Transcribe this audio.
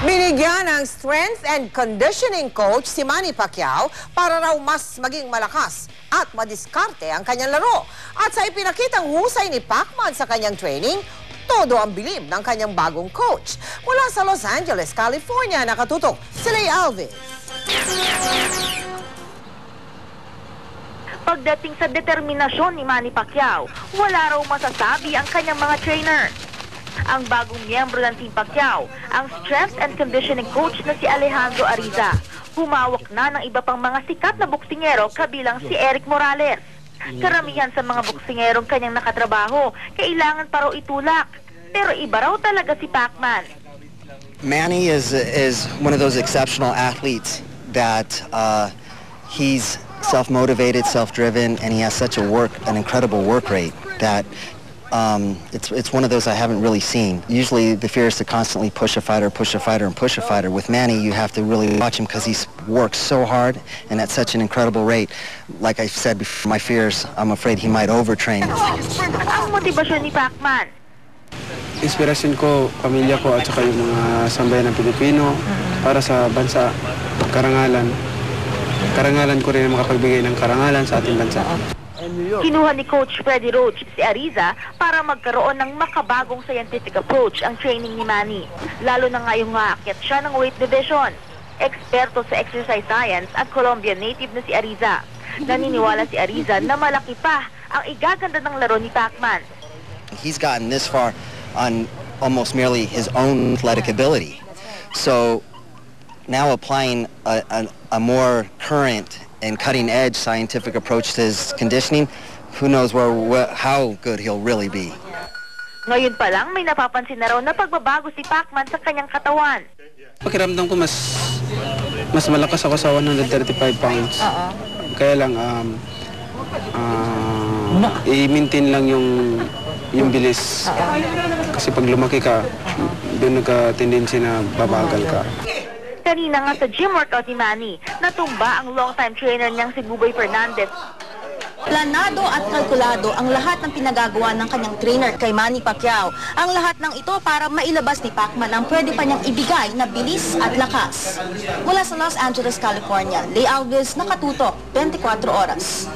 Binigyan ng strength and conditioning coach si Manny Pacquiao para raw mas maging malakas at madiskarte ang kanyang laro. At sa ipinakitang husay ni Pacman sa kanyang training, todo ang bilib ng kanyang bagong coach. Mula sa Los Angeles, California, nakatutok si Lay Alves. Pagdating sa determinasyon ni Manny Pacquiao, wala raw masasabi ang kanyang mga trainer. Ang bagong miyembro ng Team Pacquiao, ang strength and conditioning coach na si Alejandro Ariza. Humawak na ng iba pang mga sikat na boksingero kabilang si Eric Morales. Karamihan sa mga boksingerong kanyang nakatrabaho, kailangan pa raw itulak. Pero iba raw talaga si Pacman. Manny is one of those exceptional athletes that he's self-motivated, self-driven, and he has such an incredible work rate that it's one of those I haven't really seen. Usually the fear is to constantly push a fighter, push a fighter, and push a fighter. With Manny, you have to really watch him because he works so hard and at such an incredible rate. Like I said before, my fears, I'm afraid he might overtrain. Ang motibasyon ni Pacman. Inspirasyon ko, pamilya ko at saka yung mga sambayan ng Pilipino para sa bansa, karangalan. Karangalan ko rin makapagbigay ng karangalan sa ating bansa. Kinuha ni Coach Freddy Roach si Ariza para magkaroon ng makabagong scientific approach ang training ni Manny. Lalo na ngayong aakyat siya ng weight division. Eksperto sa exercise science at Colombian native na si Ariza. Naniniwala si Ariza na malaki pa ang igaganda ng laro ni Pacman. He's gotten this far on almost merely his own athletic ability. So now applying a more current and cutting-edge scientific approach to his conditioning, who knows how good he'll really be. Ngayon pa lang may napapansin na raw na pagbabago si Pacman sa kanyang katawan. Pakiramdam ko mas malakas ako sa 135 pounds. Kaya lang i-maintain lang yung bilis. Kasi pag lumaki ka, doon nagka-tendency na babagal ka. Kanina nga sa gym workout ni Manny, natumba ang long-time trainer niyang si Buboy Fernandez. Planado at kalkulado ang lahat ng pinagagawa ng kanyang trainer kay Manny Pacquiao. Ang lahat ng ito para mailabas ni Pacman ang pwede pa niyang ibigay na bilis at lakas. Mula sa Los Angeles, California, Lay Alves, nakatutok, 24 oras.